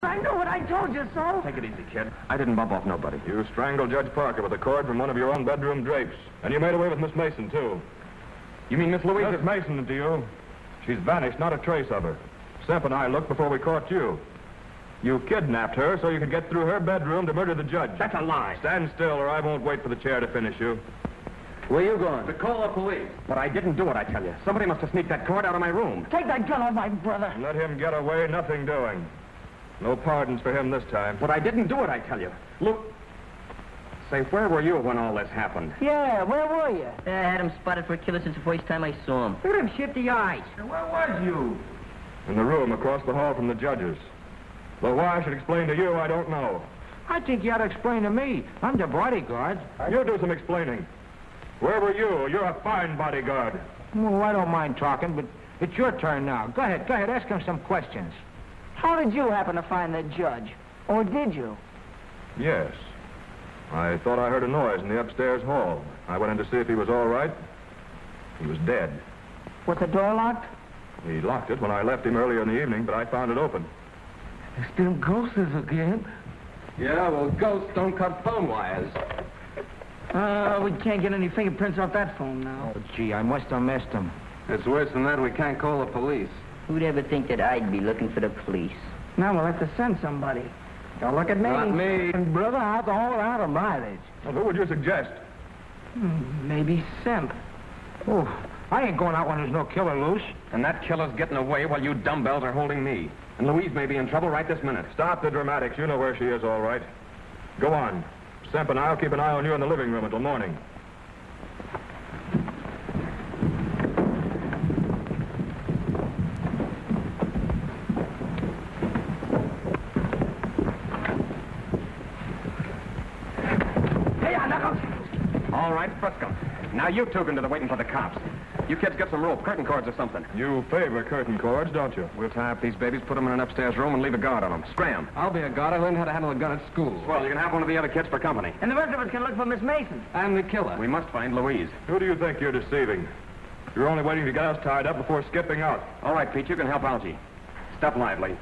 I know what I told you so. Take it easy, kid. I didn't bump off nobody. You strangled Judge Parker with a cord from one of your own bedroom drapes. And you made away with Miss Mason, too. You mean Miss Louise? Miss Mason to you. She's vanished, not a trace of her. Semp and I looked before we caught you. You kidnapped her so you could get through her bedroom to murder the judge. That's a lie. Stand still or I won't wait for the chair to finish you. Where you going? To call the police. But I didn't do it, I tell you. Somebody must have sneaked that cord out of my room. Take that gun off my brother. Let him get away, nothing doing. No pardons for him this time. But I didn't do it, I tell you. Look. Say, where were you when all this happened? Yeah, where were you? I had him spotted for a killer since the first time I saw him. Look at him shifty eyes. Where was you? In the room across the hall from the judges. Though why I should explain to you, I don't know. I think you ought to explain to me. I'm the bodyguard. You do some explaining. Where were you? You're a fine bodyguard. Well, I don't mind talking, but it's your turn now. Go ahead, ask him some questions. How did you happen to find the judge? Or did you? Yes. I thought I heard a noise in the upstairs hall. I went in to see if he was all right. He was dead. Was the door locked? He locked it when I left him earlier in the evening, but I found it open. It's them ghosts again. Yeah, well, ghosts don't cut phone wires. We can't get any fingerprints off that phone now. Oh, gee, I must have missed him. It's worse than that. We can't call the police. Who'd ever think that I'd be looking for the police? Now we'll have to send somebody. Don't look at me. Not me. And brother, I'll hold out of mileage. Well, who would you suggest? Maybe Semp. Oh, I ain't going out when there's no killer loose. And that killer's getting away while you dumbbells are holding me. And Louise may be in trouble right this minute. Stop the dramatics. You know where she is, all right. Go on. Semp and I'll keep an eye on you in the living room until morning. All right, Frisco. Now you two can do the waiting for the cops. You kids get some rope, curtain cords or something. You favor curtain cords, don't you? We'll tie up these babies, put them in an upstairs room, and leave a guard on them. Scram. I'll be a guard. I learned how to handle a gun at school. Well, you can have one of the other kids for company. And the rest of us can look for Miss Mason. And the killer. We must find Louise. Who do you think you're deceiving? You're only waiting to get us tied up before skipping out. All right, Pete, you can help Algie. Step lively.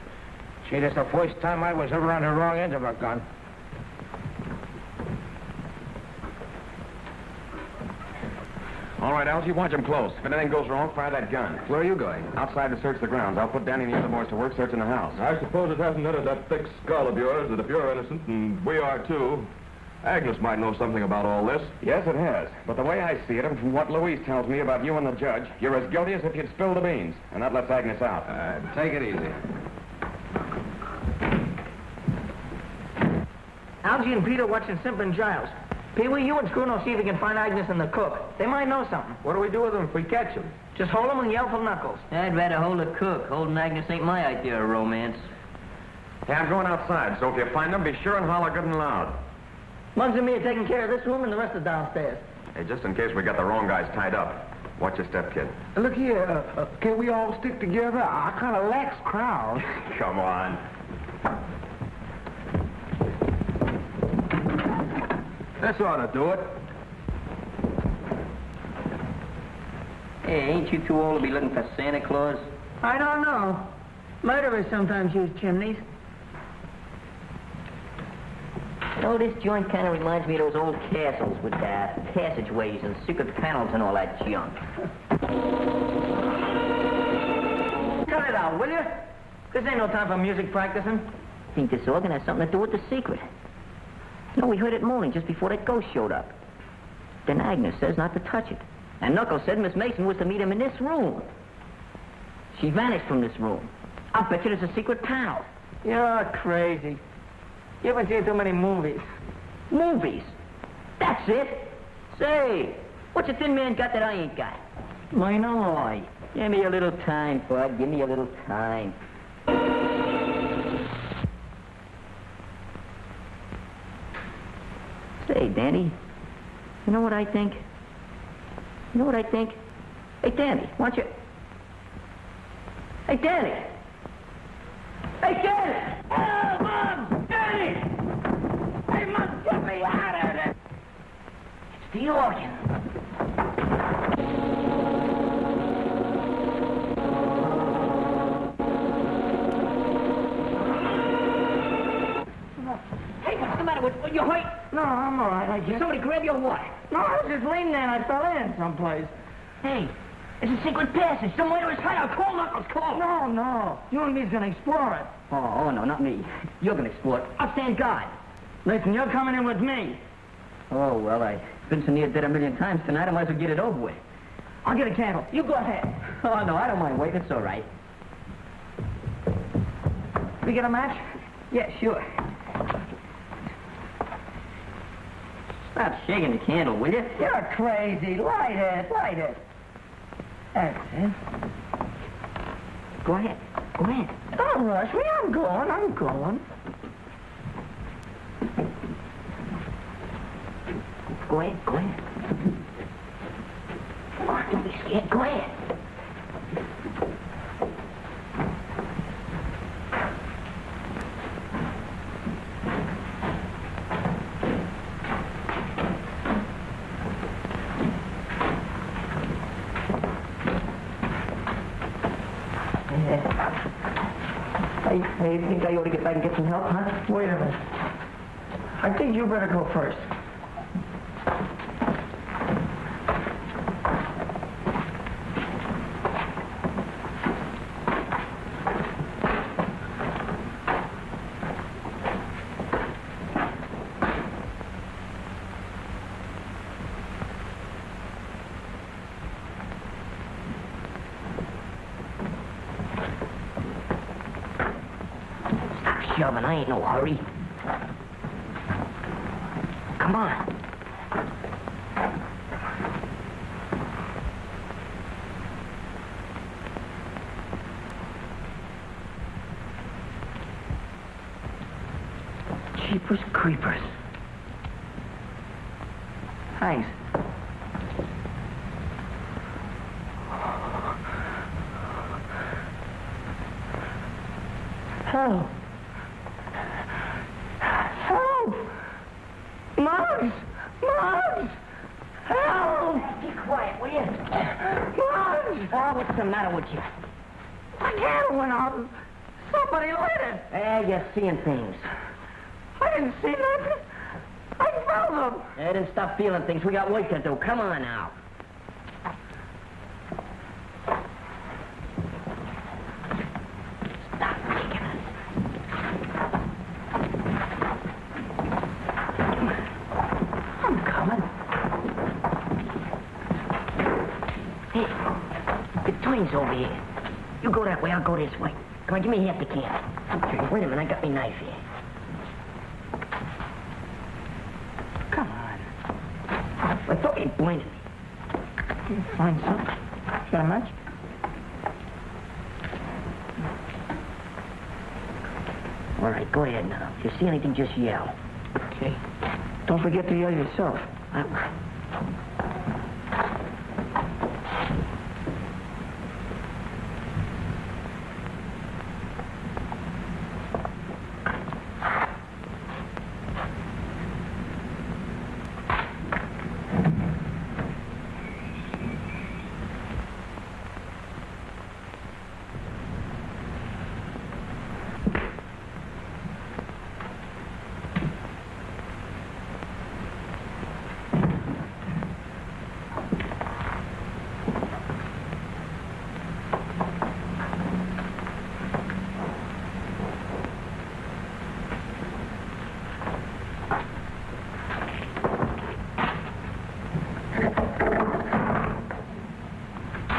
Gee, that's the first time I was ever on the wrong end of a gun. All right, Algie, watch him close. If anything goes wrong, fire that gun. Where are you going? Outside to search the grounds. I'll put Danny and the other boys to work searching the house. I suppose it hasn't entered that thick skull of yours that if you're innocent, and we are too, Agnes might know something about all this. Yes, it has. But the way I see it, and from what Louise tells me about you and the judge, you're as guilty as if you'd spilled the beans. And that lets Agnes out. Take it easy. Algie and Peter watching Semp and Giles. Pee-wee, you and Scruno see if you can find Agnes and the cook. They might know something. What do we do with them if we catch them? Just hold them and yell for Knuckles. I'd rather hold a cook. Holding Agnes ain't my idea of romance. Hey, I'm going outside, so if you find them, be sure and holler good and loud. Muggs and me are taking care of this room and the rest are downstairs. Hey, just in case we got the wrong guys tied up. Watch your step, kid. Look here, can we all stick together? I kind of lax crowd. Come on. This ought to do it. Hey, ain't you too old to be looking for Santa Claus? I don't know. Murderers sometimes use chimneys. You know, this joint kind of reminds me of those old castles with passageways and secret panels and all that junk. Cut it out, will you? This ain't no time for music practicing. I think this organ has something to do with the secret. You know, we heard it moaning just before that ghost showed up. Then Agnes says not to touch it. And Knuckles said Miss Mason was to meet him in this room. She vanished from this room. I'll bet you there's a secret panel. You're crazy. You haven't seen too many movies. Movies? That's it. Say, what's a thin man got that I ain't got? Why not? Give me a little time, Bud. Give me a little time. Say, Danny, you know what I think? You know what I think? Hey, Danny, why don't you... Hey, Danny! Hey, Danny! Oh, Mom! Danny! Hey, Mom, get me out of this! It's the organ. matter? What, you hurt? No, I'm all right, I Did guess. somebody grab you or what? No, I was just leaning there and I fell in someplace. Hey, it's a secret passage. Some way to his hideout. Call Knuckles, call. No. You and me's gonna explore it. Oh, no, not me. You're gonna explore it. I'll stand guard. Listen, you're coming in with me. Oh, well, I've been so near dead a million times tonight, I might as well get it over with. I'll get a candle. You go ahead. Oh, no, I don't mind waiting. It's all right. We get a match? Yeah, sure. Stop shaking the candle, will you? You're crazy. Light it. That's it. Go ahead. Go ahead. Don't rush me. I'm going. Go ahead. Come on, don't be scared. Go ahead. Hey, you think I ought to get back and get some help, huh? Wait a minute. I think you better go first. Shoving, I ain't no hurry. Come on. Jeepers creepers. Thanks. Help! Muggs! Help! Be quiet, will you? Muggs! Oh, what's the matter with you? The candle went out. Somebody lit it. You're seeing things. I didn't see nothing. I felt them. Then stop feeling things. We got work to do. Come on now. Stop kicking us. I'm coming. Hey, the twins over here. You go that way, I'll go this way. Come on, give me half the can. Okay. Wait a minute, I got my knife here. Come on. I thought you'd blinded me. You find something? Got a match? All right, go ahead now. If you see anything, just yell. Okay. Don't forget to yell yourself.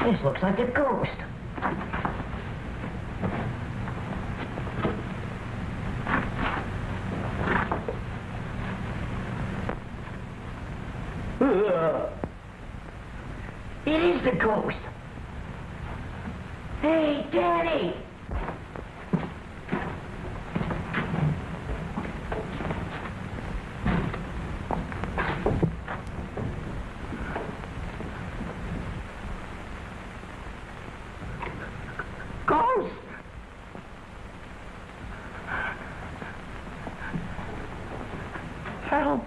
This looks like a ghost. It is the ghost. Hey, Daddy! Ghost! Help!